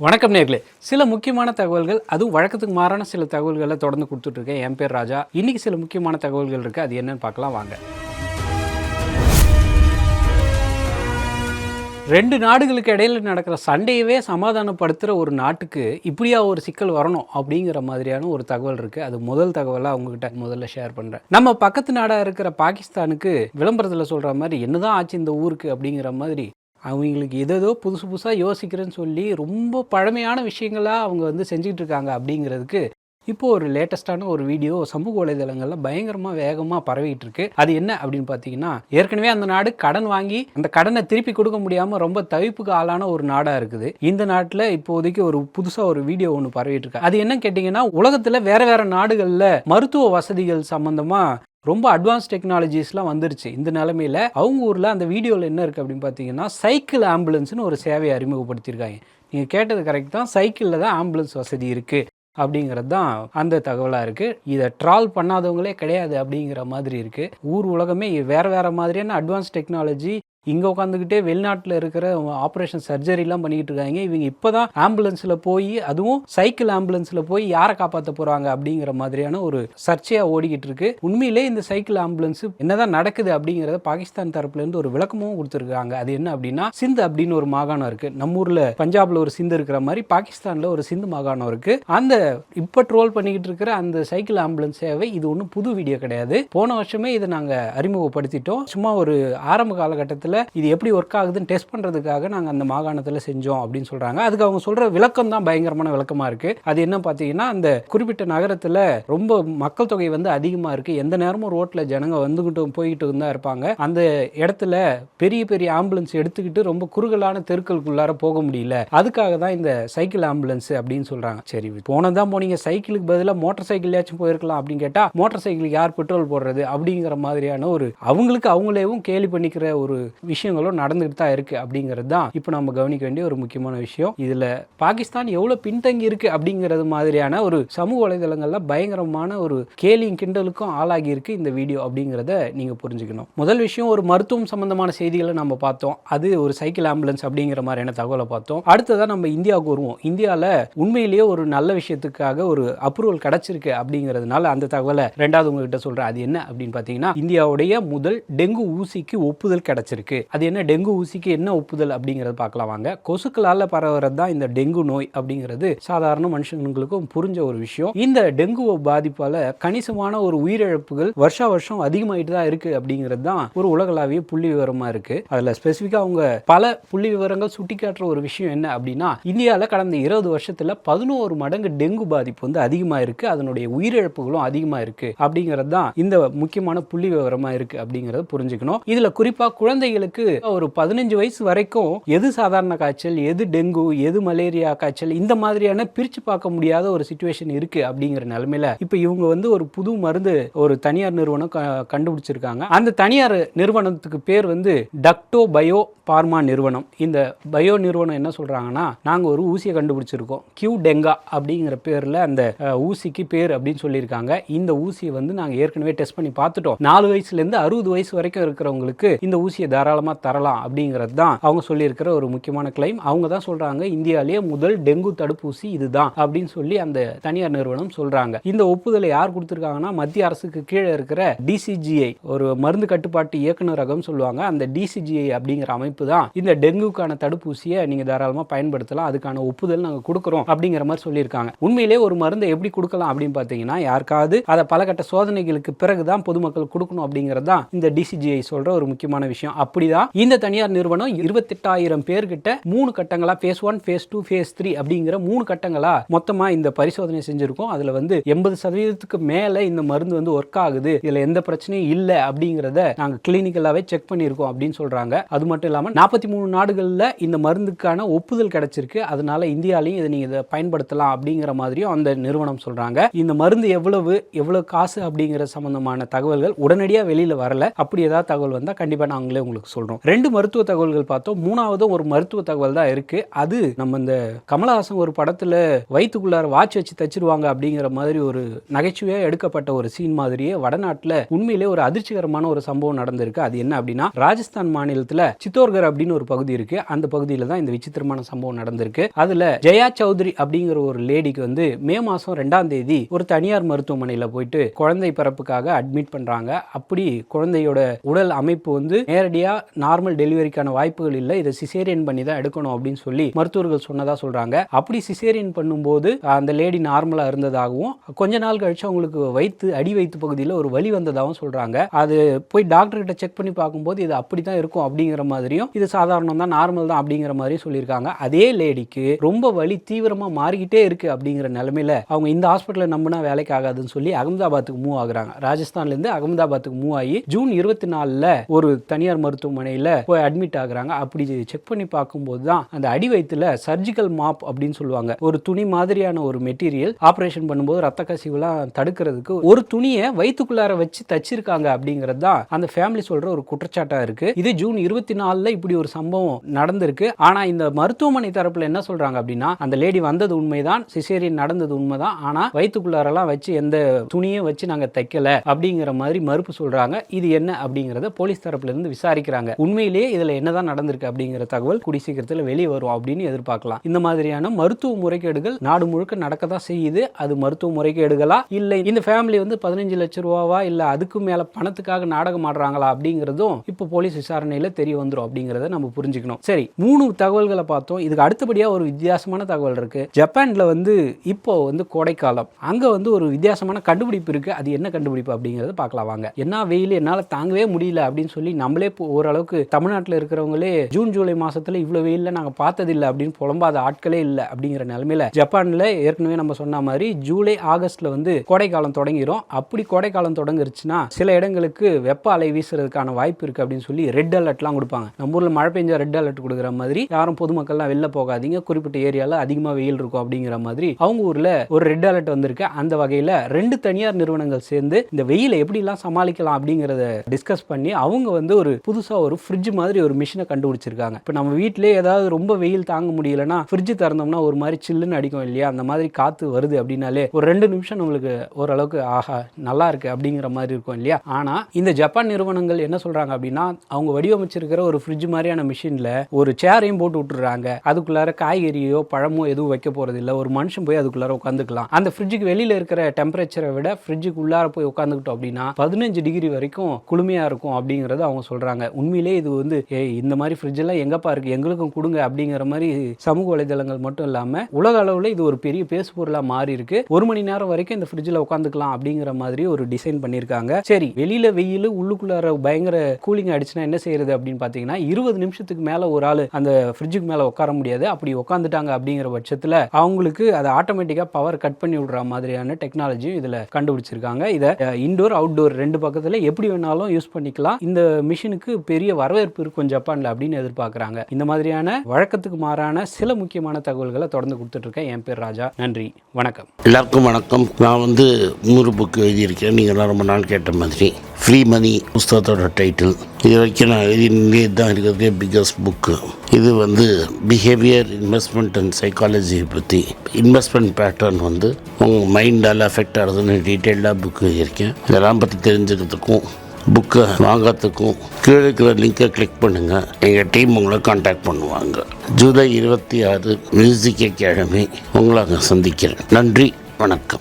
வணக்கம் நேர்களே. சில முக்கியமான தகவல்கள், அதுவும் வழக்கத்துக்கு மாறான சில தகவல்களை தொடர்ந்து கொடுத்துட்ருக்கேன். என் பேர் ராஜா. இன்றைக்கி சில முக்கியமான தகவல்கள் இருக்குது. அது என்னன்னு பார்க்கலாம் வாங்க. 2 நாடுகளுக்கு இடையில் நடக்கிற சண்டையவே சமாதானப்படுத்துகிற ஒரு நாட்டுக்கு இப்படியா ஒரு சிக்கல் வரணும் அப்படிங்கிற மாதிரியான ஒரு தகவல் இருக்குது. அது முதல் தகவலாக உங்ககிட்ட முதல்ல ஷேர் பண்ணுறேன். நம்ம பக்கத்து நாடாக இருக்கிற பாகிஸ்தானுக்கு விளம்பரத்தில் சொல்கிற மாதிரி என்னதான் ஆச்சு இந்த ஊருக்கு அப்படிங்கிற மாதிரி அவங்களுக்கு ஏதோ புதுசாக யோசிக்கிறேன்னு சொல்லி ரொம்ப பழமையான விஷயங்களாக அவங்க செஞ்சுக்கிட்டு இருக்காங்க அப்படிங்கிறதுக்கு இப்போது ஒரு லேட்டஸ்ட்டான ஒரு வீடியோ சமூக வலைதளங்களில் பயங்கரமாக வேகமாக பரவிட்டு இருக்கு. அது என்ன அப்படின்னு பார்த்தீங்கன்னா, ஏற்கனவே அந்த நாடு கடன் வாங்கி அந்த கடனை திருப்பி கொடுக்க முடியாமல் ரொம்ப தவிப்புக்கு ஆளான ஒரு நாடாக இருக்குது. இந்த நாட்டில் இப்போதைக்கு ஒரு புதுசாக ஒரு வீடியோ ஒன்று பரவிட்டு இருக்கு. அது என்னன்னு கேட்டிங்கன்னா, உலகத்தில் வேறு நாடுகளில் மருத்துவ வசதிகள் சம்மந்தமாக ரொம்ப அட்வான்ஸ் டெக்னாலஜிஸ்லாம் வந்துருச்சு. இந்த நிலைமையில் அவங்க ஊரில் அந்த வீடியோவில் என்ன இருக்குது அப்படின்னு பார்த்தீங்கன்னா, சைக்கிள் ஆம்புலன்ஸ்னு ஒரு சேவையை அறிமுகப்படுத்தியிருக்காங்க. நீங்கள் கேட்டது கரெக்ட் தான். சைக்கிளில் தான் ஆம்புலன்ஸ் வசதி இருக்குது அப்படிங்கிறது தான் அந்த தகவலாக இருக்குது. இதை ட்ரால் பண்ணாதவங்களே கிடையாது அப்படிங்கிற மாதிரி இருக்குது. ஊர் உலகமே வேறு மாதிரியான அட்வான்ஸ் டெக்னாலஜி இங்கே உட்காந்துக்கிட்டே வெளிநாட்டில் இருக்கிற ஆப்ரேஷன் சர்ஜரிலாம் பண்ணிக்கிட்டு இருக்காங்க. இவங்க இப்போ தான் ஆம்புலன்ஸில் போய், அதுவும் சைக்கிள் ஆம்புலன்ஸில் போய் யாரை காப்பாற்ற போகிறாங்க அப்படிங்கிற மாதிரியான ஒரு சர்ச்சையாக ஓடிக்கிட்டு இருக்கு. உண்மையிலே இந்த சைக்கிள் ஆம்புலன்ஸ் என்னதான் நடக்குது அப்படிங்கிறத பாகிஸ்தான் தரப்புலேருந்து ஒரு விளக்கமும் கொடுத்துருக்காங்க. அது என்ன அப்படின்னா, சிந்து அப்படின்னு ஒரு மாகாணம் இருக்குது. நம்ம ஊரில் பஞ்சாபில் ஒரு சிந்து இருக்கிற மாதிரி பாகிஸ்தானில் ஒரு சிந்து மாகாணம் இருக்குது. அந்த இப்போ ட்ரோல் பண்ணிக்கிட்டு இருக்கிற அந்த சைக்கிள் ஆம்புலன்ஸ் சேவை இது ஒன்றும் புது வீடியோ கிடையாது. போன வருஷமே இதை நாங்கள் அறிமுகப்படுத்திட்டோம். சும்மா ஒரு ஆரம்ப காலகட்டத்தில் இது எப்படி ஒர்க் ஆகுதுன்னு டெஸ்ட் பண்ணுறதுக்காக நாங்கள் அந்த மாகாணத்தில் செஞ்சோம் அப்படின்னு சொல்கிறாங்க. அதுக்கு அவங்க சொல்கிற விளக்கம் தான் பயங்கரமான விளக்கமாக இருக்குது. அது என்ன பார்த்தீங்கன்னா, அந்த குறிப்பிட்ட நகரத்தில் ரொம்ப மக்கள் தொகை அதிகமாக இருக்குது. எந்த நேரமும் ரோட்டில் ஜனங்க வந்துக்கிட்டு போய்கிட்டு தான் இருப்பாங்க. அந்த இடத்துல பெரிய ஆம்புலன்ஸ் எடுத்துக்கிட்டு ரொம்ப குறுகலான தெருக்களுக்குள்ளார போக முடியல. அதுக்காக தான் இந்த சைக்கிள் ஆம்புலன்ஸ் அப்படின்னு சொல்கிறாங்க. சரி, போனதான் போனீங்க, சைக்கிளுக்கு பதிலாக மோட்டார் சைக்கிள்யாச்சும் போயிருக்கலாம் அப்படின்னு கேட்டால், மோட்டார் சைக்கிளுக்கு யார் பெட்ரோல் போடுறது அப்படிங்கிற மாதிரியான ஒரு அவங்களுக்கு அவங்களேவும் கேலி பண்ணிக்கிற ஒரு விஷயங்களும் நடந்துகிட்டு தான் இருக்கு அப்படிங்கிறது தான் இப்போ நம்ம கவனிக்க வேண்டிய ஒரு முக்கியமான விஷயம். இதுல பாகிஸ்தான் எவ்வளவு பின்தங்கி இருக்கு அப்படிங்கிறது மாதிரியான ஒரு சமூக வலைதளங்கள்ல பயங்கரமான ஒரு கேலியும் கிண்டலுக்கும் ஆளாகி இருக்கு இந்த வீடியோ அப்படிங்கிறத நீங்க புரிஞ்சுக்கணும். முதல் விஷயம், ஒரு மருத்துவம் சம்பந்தமான செய்திகளை நம்ம பார்த்தோம். அது ஒரு சைக்கிள் ஆம்புலன்ஸ் அப்படிங்கிற மாதிரியான தகவலை பார்த்தோம். அடுத்ததான் நம்ம இந்தியாவுக்கு வருவோம். இந்தியாவில் உண்மையிலேயே ஒரு நல்ல விஷயத்துக்காக ஒரு அப்ரூவல் கிடைச்சிருக்கு அப்படிங்கிறதுனால அந்த தகவலை ரெண்டாவது உங்ககிட்ட சொல்றேன். அது என்ன அப்படின்னு பார்த்தீங்கன்னா, இந்தியாவுடைய முதல் டெங்கு ஊசிக்கு ஒப்புதல் கிடைச்சிருக்கு. அது என்ன, டெங்கு ஊசிக்கு என்ன ஒப்புதல் அப்படிங்கிறத பார்க்கலாம் வாங்க. கொசுக்களால் பரவுறது தான் இந்த டெங்கு நோய் அப்படிங்கிறது சாதாரண மனுஷங்களுக்கும் புரிஞ்ச ஒரு விஷயம். இந்த டெங்கு பாதிப்பால் கணிசமான ஒரு உயிரிழப்புகள் வருஷம் அதிகமாயிட்டு தான் இருக்கு அப்படிங்கிறது தான் ஒரு உலகளாவிய புள்ளி விவரமா இருக்கு. அதில் ஸ்பெசிஃபிக்காக அவங்க பல புள்ளி விவரங்கள் சுட்டி காட்டுற ஒரு விஷயம் என்ன அப்படின்னா, இந்தியாவில் கடந்த 20 வருஷத்தில் 11 மடங்கு டெங்கு பாதிப்பு அதிகமாக இருக்கு. அதனுடைய உயிரிழப்புகளும் அதிகமாக இருக்கு அப்படிங்கிறது தான் இந்த முக்கியமான புள்ளி விவரமா இருக்கு அப்படிங்கிறத புரிஞ்சுக்கணும். இதுல குறிப்பா குழந்தைகளுக்கு ஒரு 15 வயசு வரைக்கும் எது சாதாரண காய்ச்சல், எது டெங்கு, எது மலேரியா காய்ச்சல், இந்த மாதிரியான பிரிச்சு பார்க்க முடியாத ஒரு சிச்சுவேஷன் இருக்கு அப்படிங்கிற நிலைமையில இப்ப இவங்க ஒரு புது மருந்து ஒரு தனியார் நிறுவனம் கண்டுபிடிச்சிருக்காங்க. அந்த தனியார் நிறுவனத்துக்கு பேர் டக்டோ பயோ பார்மா நிறுவனம். இந்த பயோ நிறுவனம் என்ன சொல்றாங்கன்னா, நாங்க ஒரு ஊசியை கண்டுபிடிச்சிருக்கோம், கியூ டெங்கா அப்படிங்கிற பேர்ல அந்த ஊசிக்கு பேர் அப்படின்னு சொல்லியிருக்காங்க. இந்த ஊசியை நாங்க ஏற்கனவே டெஸ்ட் பண்ணி பார்த்துட்டோம். 4 வயசுல இருந்து 60 வயசு வரைக்கும் இருக்கிறவங்களுக்கு இந்த ஊசியை தாராளமா தரலாம் அப்படிங்கிறது தான் அவங்க சொல்லியிருக்கிற ஒரு முக்கியமான கிளைம். அவங்க தான் சொல்றாங்க, இந்தியாவிலேயே முதல் டெங்கு தடுப்பூசி இதுதான் அப்படின்னு சொல்லி அந்த தனியார் நிறுவனம் சொல்றாங்க. இந்த ஒப்புதலை யார் கொடுத்திருக்காங்கன்னா, மத்திய அரசுக்கு கீழே இருக்கிற டிசிஜிஐ, ஒரு மருந்து கட்டுப்பாட்டு இயக்குநரகம் சொல்லுவாங்க. அந்த டிசிஜிஐ அப்படிங்கிற அமைப்பு தான் இந்த டெங்குக்கான தடுப்பூசியை நீங்க தாராளமா பயன்படுத்தலாம், அதுக்கான ஒப்புதல் நாங்க கொடுக்கிறோம் அப்படிங்கிற மாதிரி சொல்லியிருக்காங்க. உண்மையிலே ஒரு மருந்தை எப்படி கொடுக்கலாம் அப்படின்னு பார்த்தீங்கன்னா, யாருக்காவது அதை பலகட்ட சோதனைகளுக்கு பிறகுதான் பொதுமக்கள் கொடுக்கணும் அப்படிங்கிறது தான் இந்த டிசிஜிஐ சொல்ற ஒரு முக்கியமான விஷயம். அப்படிதான் இந்த தனியார் நிறுவனம் 28,000 பேர்கிட்ட 3 கட்டங்களா, phase 1, phase 2, phase 3 அப்படிங்கிற 3 கட்டங்களா மொத்தமா இந்த பரிசோதனை செஞ்சிருக்கோம். அதுல 80% மேல இந்த மருந்து ஒர்க் ஆகுது, இதுல எந்த பிரச்சனையும் இல்ல அப்படிங்கறத நாங்க கிளினிக்கலாவே செக் பண்ணியிருக்கோம் அப்படின்னு சொல்றாங்க. அது மட்டும் இல்லாம 43 நாடுகள்ல இந்த மருந்துக்கான ஒப்புதல் கிடைச்சிருக்கு. அதனால இந்தியாலையும் இதை நீங்க பயன்படுத்தலாம் அப்படிங்கிற மாதிரியும் அந்த நிறுவனம் சொல்றாங்க. இந்த மருந்து எவ்வளவு காசு அப்படிங்கிற சம்பந்தமான தகவல்கள் உடனடியாக வெளியில வரல. அப்படி ஏதாவது தகவல் வந்தா கண்டிப்பா நாங்களே உங்களுக்கு உங்களுக்கு சொல்கிறோம். 2 மருத்துவ தகவல்கள் பார்த்தோம். 3வது ஒரு மருத்துவ தகவல் தான் இருக்குது. அது நம்ம இந்த கமலஹாசன் ஒரு படத்தில் வயிற்றுக்குள்ளார வாட்ச் வச்சு தச்சிருவாங்க அப்படிங்கிற மாதிரி ஒரு நகைச்சுவையாக எடுக்கப்பட்ட ஒரு சீன் மாதிரியே வடநாட்டில் உண்மையிலே ஒரு அதிர்ச்சிகரமான ஒரு சம்பவம் நடந்திருக்கு. அது என்ன அப்படின்னா, ராஜஸ்தான் மாநிலத்தில் சித்தோர்கர் அப்படின்னு ஒரு பகுதி இருக்கு. அந்த பகுதியில் தான் இந்த விசித்திரமான சம்பவம் நடந்திருக்கு. அதுல ஜெயா சௌத்ரி அப்படிங்கிற ஒரு லேடிக்கு வந்து மே மாசம் 2ஆம் தேதி ஒரு தனியார் மருத்துவமனையில் போயிட்டு குழந்தை பிறப்புக்காக அட்மிட் பண்றாங்க. அப்படி குழந்தையோட உடல் அமைப்பு வந்து நேரடியா நார்மல் டெலிவரிக்கான வாய்ப்புகள் இல்லை, இதை சிசேரியன் பண்ணி தான் எடுக்கணும் அப்படின்னு சொல்லி மருத்துவர்கள் சொன்னதா சொல்றாங்க. அப்படி சிசேரியன் பண்ணும்போது அந்த லேடி நார்மலா இருந்ததாகவும் கொஞ்ச நாள் கழிச்சு அவங்களுக்கு அடி வயிற்று பகுதியில் ஒரு வலி வந்ததாகவும் சொல்றாங்க. அது போய் டாக்டர் கிட்ட செக் பண்ணி பார்க்கும்போது இது அப்படிதான் இருக்கும் அப்படிங்கிற மாதிரியும், இது சாதாரணம் தான், நார்மல் தான் அப்படிங்கிற மாதிரி சொல்லியிருக்காங்க. அதே லேடிக்கு ரொம்ப வலி தீவிரமா மாறிக்கிட்டே இருக்கு அப்படிங்கிற நிலைமையில அவங்க இந்த ஹாஸ்பிட்டலை நம்பினா வேலைக்கு ஆகாதுன்னு சொல்லி அகமதாபாத்துக்கு மூவ் ஆகுறாங்க. ராஜஸ்தான்ல இருந்து அகமதாபாத்துக்கு மூவ் ஆகி ஜூன் 24 ஒரு தனியார் மருத்துவமனையில் போய் அட்மிட் ஆகுறாங்க. அப்படி செக் பண்ணி பார்க்கும்போது தான் அந்த அடி வயிற்றுல சர்ஜிக்கல் மாப் அப்படின்னு சொல்லுவாங்க, ஒரு துணி மாதிரியான ஒரு மெட்டீரியல் ஆபரேஷன் பண்ணும்போது ரத்த கசிவுலாம் தடுக்கிறதுக்கு ஒரு துணியை வயிற்றுக்குள்ளார வச்சு தச்சிருக்காங்க அப்படிங்கிறது தான் அந்த ஃபேமிலி சொல்ற ஒரு குற்றச்சாட்டா இருக்கு. இது ஜூன் 24 இப்படி ஒரு சம்பவம் நடந்திருக்கு. ஆனா இந்த மருத்துவமனை தரப்புல என்ன சொல்றாங்க அப்படின்னா, அந்த லேடி வந்தது உண்மைதான், சிசேரியன் நடந்தது உண்மைதான், ஆனா வயிற்றுக்குள்ளாரெல்லாம் வச்சு எந்த துணியும் வச்சு நாங்க தைக்கல அப்படிங்கிற மாதிரி மறுப்பு சொல்றாங்க. இது என்ன அப்படிங்கறத போலீஸ் தரப்புல இருந்து விசாரிக்கிறாங்க. உண்மையிலேயே இதுல என்னதான் நடந்திருக்கு அப்படிங்கிற தகவல் கூடி சீக்கிரத்தில் வெளியே வரும் அப்படின்னு எதிர்பார்க்கலாம். இந்த மாதிரியான மருத்துவ முறைகேடுகள் நாடு முழுக்க நடக்கதான் செய்யுது. அது மருத்துவ முறைகேடுகளா இல்லை இந்த ஃபேமிலி வந்து 15 லட்சம் ரூபாவா இல்ல அதுக்கு மேல பணத்துக்காக நாடகம் ஆடுறாங்களா அப்படிங்கிறதும் இப்போ போலீஸ் விசாரணையில தெரிய வந்துடும் அப்படிங்கறத நம்ம புரிஞ்சுக்கணும். சரி, 3 தகவல்களை பார்த்தோம். இதுக்கு அடுத்தபடியா ஒரு வித்தியாசமான தகவல் இருக்கு. ஜப்பான்ல வந்து இப்போ வந்து கோடைக்காலம், அங்க வந்து ஒரு வித்தியாசமான கண்டுபிடிப்பு இருக்கு. அது என்ன கண்டுபிடிப்பு அப்படிங்கறத பார்க்கலாம் வாங்க. என்ன வெயில் என்னால தாங்கவே முடியல அப்படின்னு சொல்லி நம்மளே ஓரளவுக்கு தமிழ்நாட்டில் இருக்கிறவங்களே ஜூன் ஜூலை மாசத்துல இவ்வளவு வெயில்ல நாங்க பார்த்ததில்லை அப்படின்னு புலம்பாத ஆட்களே இல்லை அப்படிங்கிற நிலைமையில ஜப்பான்ல ஏற்கனவே நம்ம சொன்ன மாதிரி ஜூலை ஆகஸ்ட்ல வந்து கோடைக்காலம் தொடங்கிடும். அப்படி கோடைக்காலம் தொடங்கிருச்சுன்னா சில இடங்களுக்கு வெப்ப அலை வீசுறதுக்கான வாய்ப்பு இருக்கு அப்படின்னு சொல்லி ரெட் அலர்ட்லாம் கொடுப்பாங்க. நம்ம ஊர்ல மழை பெஞ்சா ரெட் அலர்ட் கொடுக்குற மாதிரி யாரும் பொதுமக்கள்லாம் வெளில போகாதீங்க, குறிப்பிட்ட ஏரியால அதிகமா வெயில் இருக்கும் அப்படிங்கிற மாதிரி அவங்க ஊர்ல ஒரு ரெட் அலர்ட் வந்திருக்கு. அந்த வகையில 2 தனியார் நிறுவனங்கள் சேர்ந்து இந்த வெயிலை எப்படி எல்லாம் சமாளிக்கலாம் அப்படிங்கறத டிஸ்கஸ் பண்ணி அவங்க வந்து ஒரு புதுசா ஒரு ஃப்ரிட்ஜ் மாதிரி ஒரு மிஷினை கண்டுபிடிச்சிருக்காங்க. இப்போ நம்ம வீட்டிலே ஏதாவது ரொம்ப வெயில் தாங்க முடியலன்னா ஃப்ரிட்ஜ் திறந்தோம்னா ஒரு மாதிரி சில்லுன்னு அடிக்கும் இல்லையா, அந்த மாதிரி காத்து வருது அப்படின்னாலே ஒரு 2 நிமிஷம் நம்மளுக்கு ஓரளவுக்கு ஆஹா நல்லா இருக்கு அப்படிங்கிற மாதிரி இருக்கும் இல்லையா. ஆனா இந்த ஜப்பான் நிறுவனங்கள் என்ன சொல்றாங்க அப்படின்னா, அவங்க வடிவமைச்சிருக்கிற ஒரு ஃப்ரிட்ஜ் மாதிரியான மிஷின்ல ஒரு சேரையும் போட்டு விட்டுறாங்க. அதுக்குள்ளார காய்கறியோ பழமோ எதுவும் வைக்க போறது இல்லை, ஒரு மனுஷன் போய் அதுக்குள்ளார உட்காந்துக்கலாம். அந்த ஃப்ரிட்ஜுக்கு வெளியில இருக்கிற டெம்பரேச்சரை விட ஃப்ரிட்ஜுக்கு உள்ளார போய் உட்காந்துக்கிட்டோம் அப்படின்னா 15 டிகிரி வரைக்கும் குளுமையா இருக்கும் அப்படிங்கறது அவங்க சொல்றாங்க. உண்மையிலே இது வந்து இந்த மாதிரி ஃப்ரிட்ஜ் எல்லாம் எங்கப்பா இருக்கு, எங்களுக்கும் கொடுங்க அப்படிங்கிற மாதிரி சமூக வலைதளங்கள் மட்டும் இல்லாம உலக அளவுல இது ஒரு பெரிய பேசு பொருளா மாறி இருக்கு. 1 மணி நேரம் வரைக்கும் இந்த ஃப்ரிட்ஜ்ல உட்காந்துக்கலாம் அப்படிங்கிற மாதிரி ஒரு டிசைன் பண்ணிருக்காங்க. சரி, வெளியில வெயில் உள்ளுக்குள்ளார பயங்கர கூலிங் அடிச்சுனா என்ன செய்யறது அப்படின்னு பாத்தீங்கன்னா 20 நிமிஷத்துக்கு மேல ஒரு ஆள் அந்த ஃப்ரிட்ஜுக்கு மேல உட்கார முடியாது. அப்படி உட்காந்துட்டாங்க அப்படிங்கிற பட்சத்துல அவங்களுக்கு அதை ஆட்டோமேட்டிக்கா பவர் கட் பண்ணி விடுற மாதிரியான டெக்னாலஜியும் இதுல கண்டுபிடிச்சிருக்காங்க. இதை இன்டோர் அவுட்டோர் 2 பக்கத்துல எப்படி வேணாலும் யூஸ் பண்ணிக்கலாம். இந்த மிஷினுக்கு பெரிய வரவேற்பு இருக்கும் ஜப்பான்ல அப்படின்னு எதிர்பார்க்கறாங்க. இந்த மாதிரியான வழக்கத்துக்கு மாறான சில முக்கியமான தகவல்களை தொடர்ந்து கொடுத்துட்டு இருக்கேன். என் பேர் ராஜா. நன்றி, வணக்கம். எல்லாருக்கும் வணக்கம். நான் வந்து 100 புக்கு எழுதியிருக்கேன். நீங்கள்லாம் ரொம்ப நாள் கேட்ட மாதிரி ஃப்ரீ மணி புஸ்தகத்தோட டைட்டில். இது வரைக்கும் நான் எழுதினே தான் இருக்கிறதே பிக்கஸ்ட் புக்கு. இது வந்து பிஹேவியர், இன்வெஸ்ட்மெண்ட் அண்ட் சைக்காலஜியை பற்றி, இன்வெஸ்ட்மெண்ட் பேட்டர்ன் வந்து உங்கள் மைண்டால் அஃபெக்ட் ஆகுதுன்னு டீட்டெயில்டாக புக்கு எழுதியிருக்கேன். இதெல்லாம் பற்றி தெரிஞ்சுக்கிறதுக்கும் புக்கை வாங்கிறதுக்கும் கீழே இருக்கிற லிங்கை கிளிக் பண்ணுங்கள். எங்கள் டீம் உங்களை கான்டாக்ட் பண்ணுவாங்க. ஜூலை 26 மியூசிக் அகாடமி உங்களை அங்கே சந்திக்கிறேன். நன்றி, வணக்கம்.